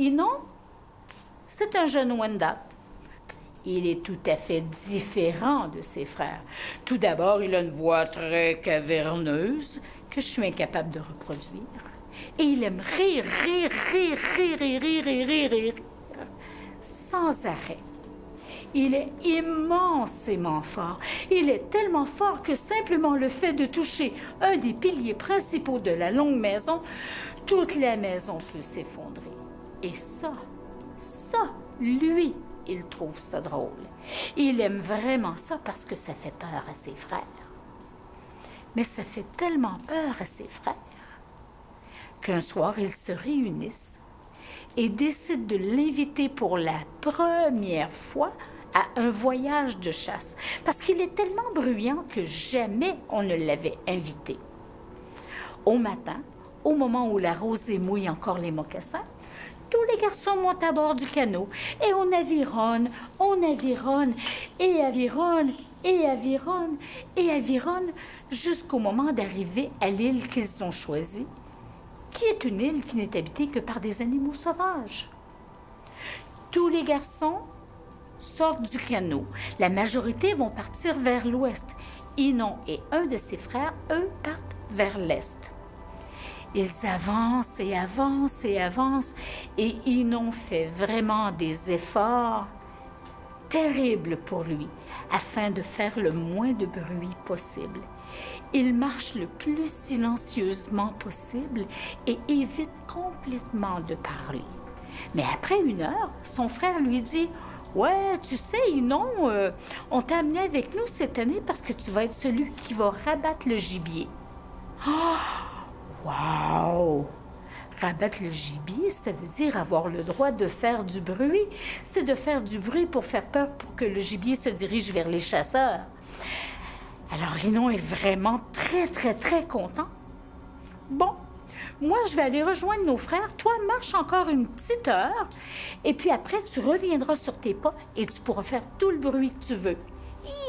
Inon, c'est un jeune Wendat. Il est tout à fait différent de ses frères. Tout d'abord, il a une voix très caverneuse que je suis incapable de reproduire. Et il aime rire, rire, rire, rire, rire, rire, rire, rire, rire, sans arrêt. Il est immensément fort. Il est tellement fort que simplement le fait de toucher un des piliers principaux de la longue maison, toute la maison peut s'effondrer. Et ça, lui, il trouve ça drôle. Il aime vraiment ça parce que ça fait peur à ses frères. Mais ça fait tellement peur à ses frères qu'un soir, ils se réunissent et décident de l'inviter pour la première fois à un voyage de chasse, parce qu'il est tellement bruyant que jamais on ne l'avait invité. Au matin, au moment où la rosée mouille encore les mocassins, tous les garçons montent à bord du canot et on avironne, et avironne, et avironne, et avironne, jusqu'au moment d'arriver à l'île qu'ils ont choisie, qui est une île qui n'est habitée que par des animaux sauvages. Tous les garçons sortent du canot. La majorité vont partir vers l'ouest. Inon et un de ses frères, eux, partent vers l'est. Ils avancent et avancent et avancent, et Inon fait vraiment des efforts terribles pour lui, afin de faire le moins de bruit possible. Il marche le plus silencieusement possible et évite complètement de parler. Mais après 1 heure, son frère lui dit « Ouais, tu sais, Inon, on t'a amené avec nous cette année parce que tu vas être celui qui va rabattre le gibier. » Wow! Rabattre le gibier, ça veut dire avoir le droit de faire du bruit. C'est de faire du bruit pour faire peur pour que le gibier se dirige vers les chasseurs. Alors, Inon est vraiment très, très, très content. Bon, moi, je vais aller rejoindre nos frères. Toi, marche encore une petite heure. Et puis après, tu reviendras sur tes pas et tu pourras faire tout le bruit que tu veux.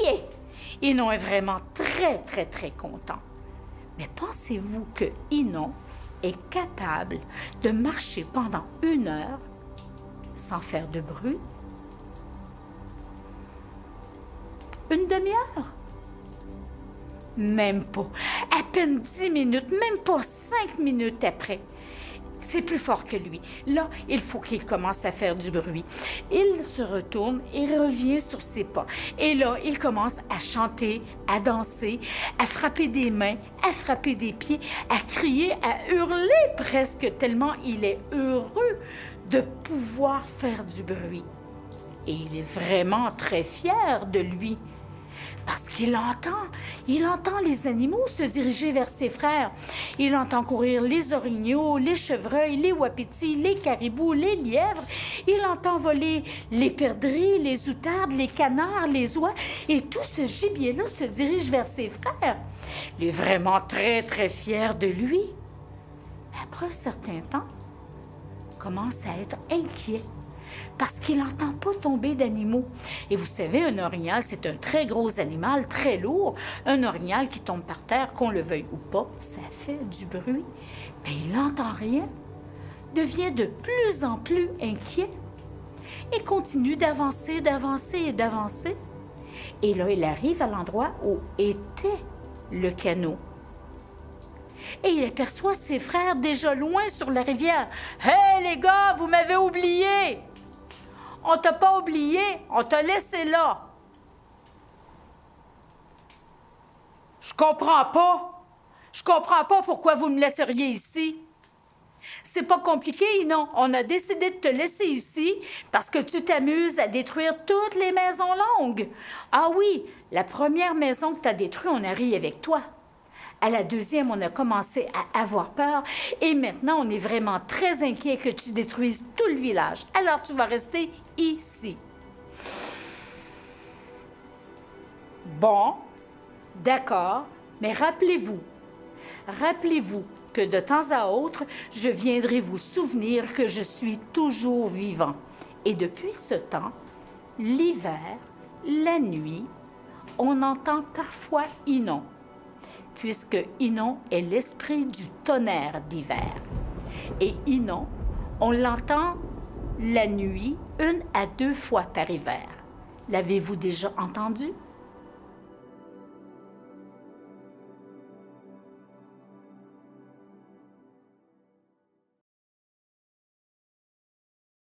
Yeah! Inon est vraiment très, très, très content. Mais pensez-vous que Inon est capable de marcher pendant 1 heure sans faire de bruit? 1 demi-heure? Même pas. À peine 10 minutes, même pas 5 minutes après. C'est plus fort que lui. Là, il faut qu'il commence à faire du bruit. Il se retourne et revient sur ses pas. Et là, il commence à chanter, à danser, à frapper des mains, à frapper des pieds, à crier, à hurler presque, tellement il est heureux de pouvoir faire du bruit. Et il est vraiment très fier de lui. Parce qu'il entend les animaux se diriger vers ses frères. Il entend courir les orignaux, les chevreuils, les wapitis, les caribous, les lièvres. Il entend voler les perdrix, les outardes, les canards, les oies. Et tout ce gibier-là se dirige vers ses frères. Il est vraiment très, très fier de lui. Mais après un certain temps, il commence à être inquiet. Parce qu'il n'entend pas tomber d'animaux. Et vous savez, un orignal, c'est un très gros animal, très lourd. Un orignal qui tombe par terre, qu'on le veuille ou pas, ça fait du bruit. Mais il n'entend rien, devient de plus en plus inquiet et continue d'avancer, d'avancer et d'avancer. Et là, il arrive à l'endroit où était le canot. Et il aperçoit ses frères déjà loin sur la rivière. « Hé, les gars, vous m'avez oublié! » « On t'a pas oublié, on t'a laissé là. » Je comprends pas pourquoi vous me laisseriez ici. C'est pas compliqué, non. On a décidé de te laisser ici parce que tu t'amuses à détruire toutes les maisons longues. Ah oui, la première maison que tu as détruite, on a ri avec toi. À la deuxième, on a commencé à avoir peur et maintenant, on est vraiment très inquiet que tu détruises tout le village. Alors, tu vas rester ici. Bon, d'accord, mais rappelez-vous que de temps à autre, je viendrai vous souvenir que je suis toujours vivant. Et depuis ce temps, l'hiver, la nuit, on entend parfois Inon, puisque Inon est l'esprit du tonnerre d'hiver. Et Inon, on l'entend la nuit, 1 à 2 fois par hiver. L'avez-vous déjà entendu?